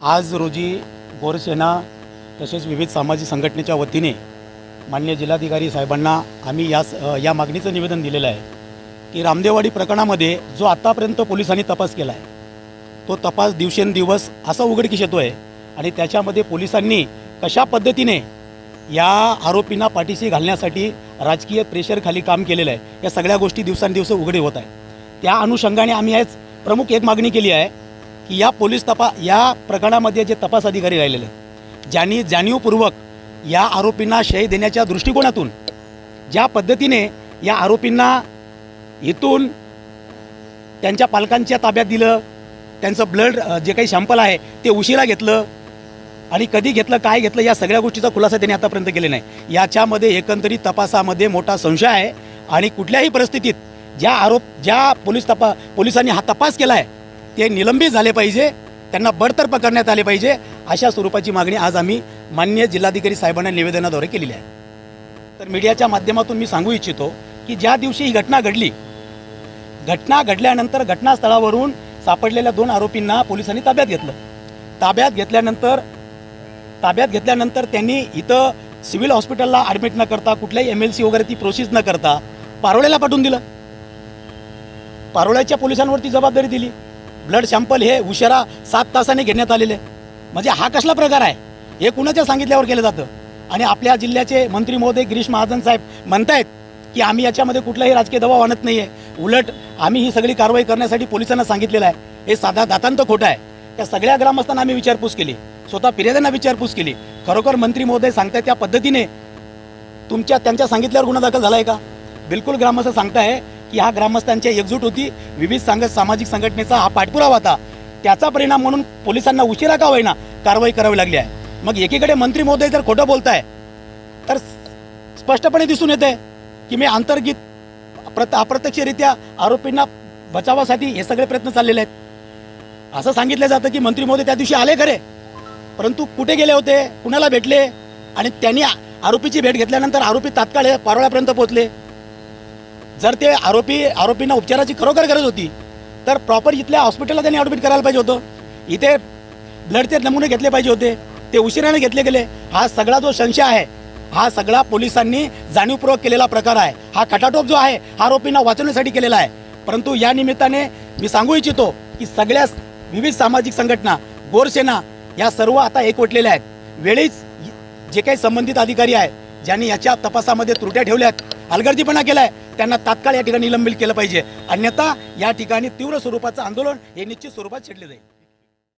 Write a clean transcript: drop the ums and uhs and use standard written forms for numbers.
आज रोजी गोरसेना तसेच विविध सामाजिक संघटनेच्या वतीने माननीय जिल्हाधिकारी साहेबांना आम्ही या मागणीचं निवेदन दिलेलं आहे की रामदेववाडी प्रकरणामध्ये जो आत्तापर्यंत पोलिसांनी तपास केला आहे तो तपास दिवसेंदिवस असा उघडकीस येतो आहे आणि त्याच्यामध्ये पोलिसांनी कशा पद्धतीने या आरोपींना पाठीशी घालण्यासाठी राजकीय प्रेशरखाली काम केलेलं आहे या सगळ्या गोष्टी दिवसांदिवस उघडे होत आहेत। त्या अनुषंगाने आम्ही आज प्रमुख एक मागणी केली आहे की या प्रकरणामध्ये जे तपास अधिकारी राहिलेले ज्यांनी जाणीवपूर्वक या आरोपींना शय देण्याच्या दृष्टिकोनातून ज्या पद्धतीने या आरोपींना इथून त्यांच्या पालकांच्या ताब्यात दिलं, त्यांचं ब्लड जे काही सॅम्पल आहे ते उशिरा घेतलं आणि कधी घेतलं, काय घेतलं, या सगळ्या गोष्टीचा खुलासा त्यांनी आतापर्यंत केले नाही। याच्यामध्ये एकंदरीत तपासामध्ये मोठा संशय आहे आणि कुठल्याही परिस्थितीत ज्या पोलिसांनी हा तपास केला आहे ते निलंबित झाले पाहिजे, त्यांना बडतर्फ करण्यात आले पाहिजे, अशा स्वरूपाची मागणी आज आम्ही माननीय जिल्हाधिकारी साहेबांना निवेदनाद्वारे केलेली आहे। तर मीडियाच्या माध्यमातून मी सांगू इच्छितो की ज्या दिवशी ही घटना घडली, घडल्यानंतर घटनास्थळावरून सापडलेल्या 2 आरोपींना पोलिसांनी ताब्यात घेतलं। ताब्यात घेतल्यानंतर त्यांनी इथं सिव्हिल हॉस्पिटलला ॲडमिट न करता कुठल्याही MLC वगैरे ती प्रोसेस न करता पारोळ्याला पाठवून दिलं। पारोळ्याच्या पोलिसांवरती जबाबदारी दिली। ब्लड सॅम्पल हे उशिरा 7 तासाने घेण्यात आलेले, म्हणजे हा कसला प्रकार आहे? हे कुणाच्या सांगितल्यावर केलं जातं? आणि आपल्या जिल्ह्याचे मंत्री महोदय गिरीश महाजन साहेब म्हणतायत की आम्ही याच्यामध्ये कुठलाही राजकीय दबाव आणत नाही आहे, उलट आम्ही ही सगळी कारवाई करण्यासाठी पोलिसांना सांगितलेलं आहे। हे साधा दातांत खोटं आहे। त्या सगळ्या ग्रामस्थांना आम्ही विचारपूस केली, स्वतः फिर्याद्यांना विचारपूस केली। खरोखर मंत्री महोदय सांगतायत त्या पद्धतीने त्यांच्या सांगितल्यावर गुन्हा दाखल झाला आहे का? बिलकुल ग्रामस्थ सांगताय की हा ग्रामस्थांची एकजूट होती, विविध सामाजिक संघटनेचा हा पाठपुरावा होता, त्याचा परिणाम म्हणून पोलिसांना उशिरा का होईना कारवाई करावी लागली आहे। मग एकीकडे मंत्री महोदय जर खोटं बोलताय तर स्पष्टपणे दिसून येते की मी अप्रत्यक्षरित्या आरोपींना बचावासाठी हे सगळे प्रयत्न चाललेले आहेत। असं सांगितलं जातं की मंत्री महोदय त्या दिवशी आले खरे, परंतु कुठे गेले होते, कुणाला भेटले, आणि त्यांनी आरोपीची भेट घेतल्यानंतर आरोपी तात्काळ पारोळ्यापर्यंत पोहोचले। जर ते आरोपींना उपचाराची खरोखर गरज होती तर प्रॉपर इथल्या हॉस्पिटलला त्यांनी ॲडमिट करायला पाहिजे होतं, इथे ब्लडचे नमुने घेतले पाहिजे होते, ते उशिराने घेतले गेले। हा सगळा जो संशय आहे हा सगळा पोलिसांनी जाणीवपूर्वक केलेला प्रकार आहे। हा खटाटोप जो आहे हा आरोपींना वाचवण्यासाठी केलेला आहे। परंतु या निमित्ताने मी सांगू इच्छितो की सगळ्या विविध सामाजिक संघटना, गोरसेना या सर्व आता एकवटलेल्या आहेत। वेळीच जे काही संबंधित अधिकारी आहेत ज्यांनी याच्या तपासामध्ये त्रुट्या ठेवल्यात, हलगर्जीपणा केला आहे, त्यांना तात्काळ या ठिकाणी निलंबित केलं पाहिजे, अन्यथा या ठिकाणी तीव्र स्वरूपाचं आंदोलन हे निश्चित स्वरूपात छेडले जाईल।